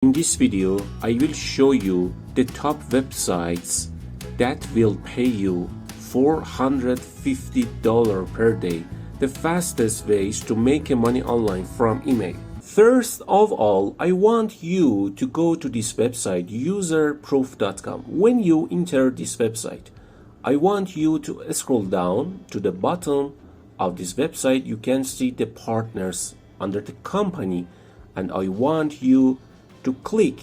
In this video, I will show you the top websites that will pay you $450 per day, the fastest ways to make money online from email. First of all, I want you to go to this website, userproof.com. When you enter this website, I want you to scroll down to the bottom of this website. You can see the partners under the company, and I want you to click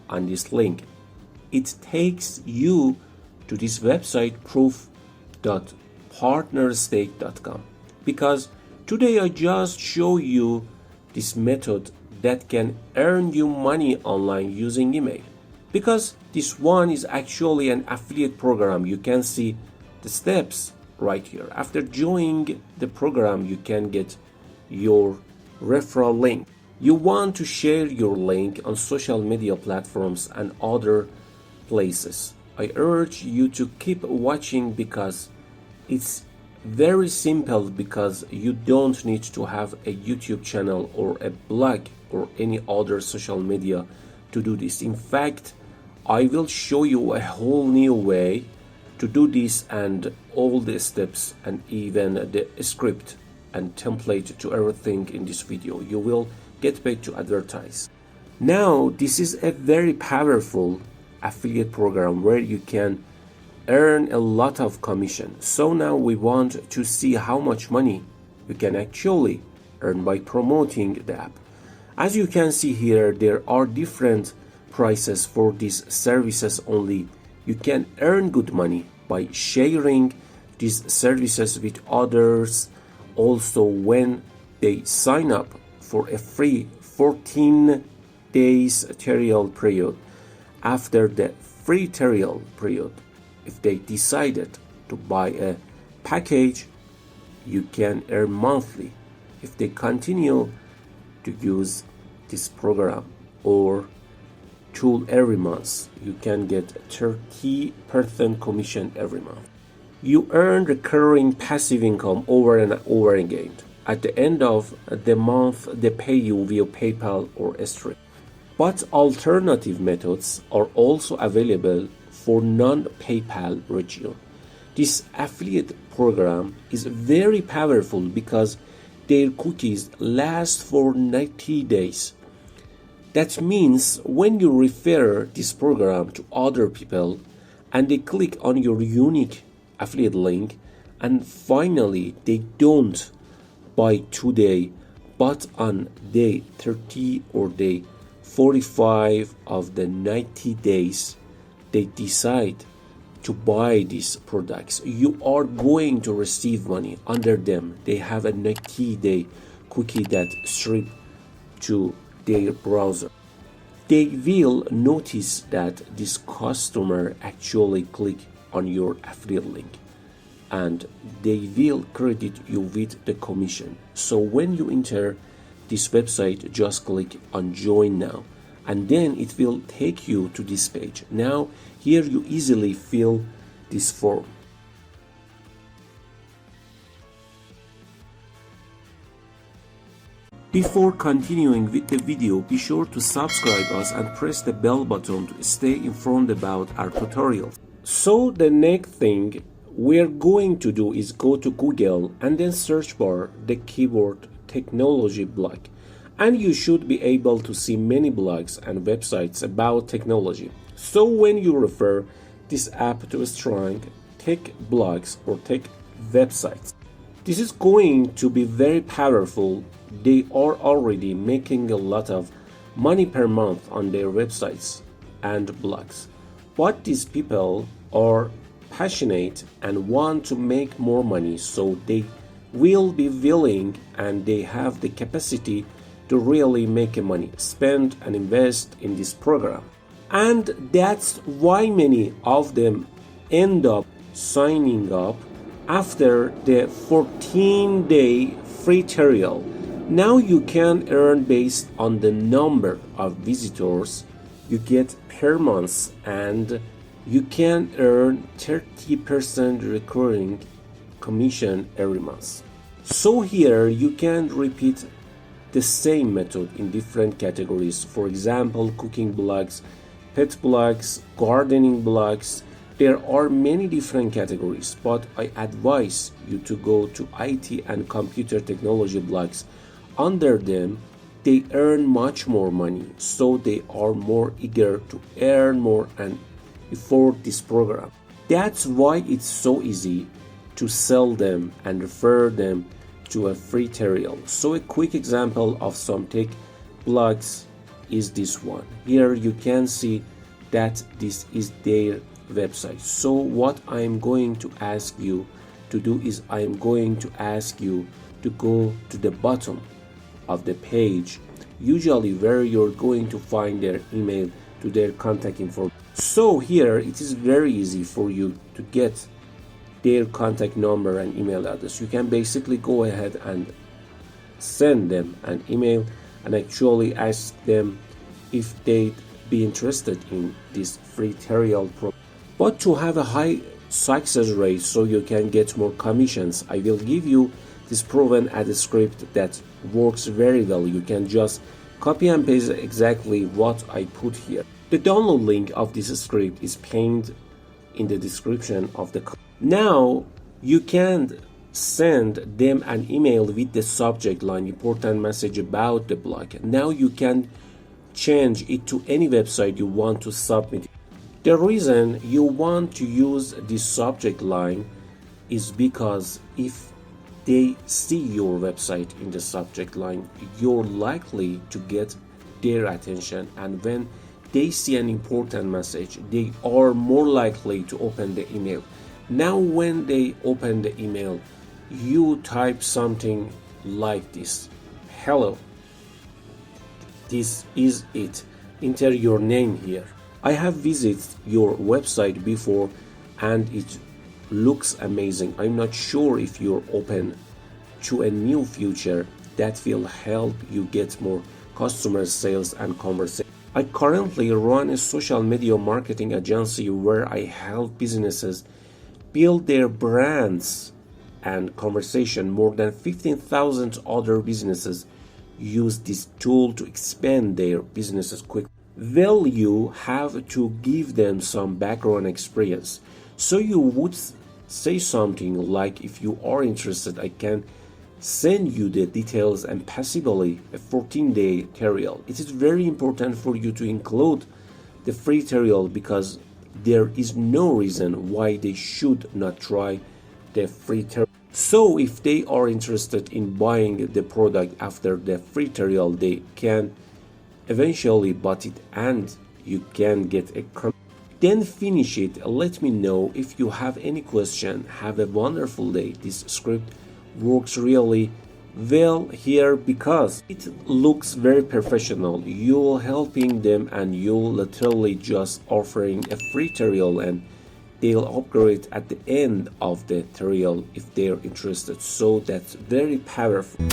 on this link. It takes you to this website proof.partnerstake.com, because today I just show you this method that can earn you money online using email, because this one is actually an affiliate program. You can see the steps right here. After joining the program, you can get your referral link. You want to share your link on social media platforms and other places. I urge you to keep watching because it's very simple, because you don't need to have a YouTube channel or a blog or any other social media to do this. In fact, I will show you a whole new way to do this, and all the steps and even the script and template to everything in this video. You will get paid to advertise. Now, this is a very powerful affiliate program where you can earn a lot of commission. So now we want to see how much money you can actually earn by promoting the app. As you can see here, there are different prices for these services only. You can earn good money by sharing these services with others. Also, when they sign up for a free 14 days trial period, after the free trial period, if they decided to buy a package, you can earn monthly. If they continue to use this program or tool every month, you can get 30% commission every month. You earn recurring passive income over and over again. At the end of the month, they pay you via PayPal or Stripe. But alternative methods are also available for non-PayPal region. This affiliate program is very powerful because their cookies last for 90 days. That means when you refer this program to other people and they click on your unique affiliate link, and finally they don't buy today, but on day 30 or day 45 of the 90 days, they decide to buy these products, you are going to receive money under them. They have a 90-day cookie that strip to their browser. They will notice that this customer actually click on your affiliate link, and they will credit you with the commission. So when you enter this website, just click on join now, and then it will take you to this page. Now here you easily fill this form. Before continuing with the video, be sure to subscribe us and press the bell button to stay informed about our tutorials. So the next thing we're going to do is go to Google and then search bar the keyword technology blog, and you should be able to see many blogs and websites about technology. So when you refer this app to a strong tech blogs or tech websites, this is going to be very powerful. They are already making a lot of money per month on their websites and blogs, but these people are passionate and want to make more money, so they will be willing and they have the capacity to really make money, spend and invest in this program. And that's why many of them end up signing up after the 14-day free trial. Now you can earn based on the number of visitors you get per month, and you can earn 30% recurring commission every month. So here you can repeat the same method in different categories. For example, cooking blogs, pet blogs, gardening blogs. There are many different categories, but I advise you to go to IT and computer technology blogs. Under them, they earn much more money, so they are more eager to earn more and afford this program. That's why it's so easy to sell them and refer them to a free tutorial. So a quick example of some tech blogs is this one. Here you can see that this is their website. So what I'm going to ask you to do is I'm going to ask you to go to the bottom of the page, usually where you're going to find their email to their contact information. So here it is very easy for you to get their contact number and email address. You can basically go ahead and send them an email and actually ask them if they'd be interested in this free tutorial program. But to have a high success rate so you can get more commissions, I will give you this proven ad script that works very well. You can just copy and paste exactly what I put here. The download link of this script is pinned in the description of the content. Now you can send them an email with the subject line important message about the blog. Now you can change it to any website you want to submit. The reason you want to use this subject line is because if they see your website in the subject line, you're likely to get their attention, and when they see an important message, they are more likely to open the email. Now when they open the email, you type something like this: hello, this is it. Enter your name here. I have visited your website before and it looks amazing. I'm not sure if you're open to a new feature that will help you get more customer sales and conversation. I currently run a social media marketing agency where I help businesses build their brands and conversation. More than 15,000 other businesses use this tool to expand their businesses quickly. Well, you have to give them some background experience. So you would say something like, if you are interested, I can send you the details and possibly a 14-day tutorial. It is very important for you to include the free tutorial because there is no reason why they should not try the free tutorial. So if they are interested in buying the product after the free tutorial, they can eventually buy it and you can get a then finish it. Let me know if you have any question. Have a wonderful day. This script works really well here because it looks very professional. You're helping them and you're literally just offering a free tutorial, and they'll upgrade at the end of the tutorial if they're interested. So that's very powerful.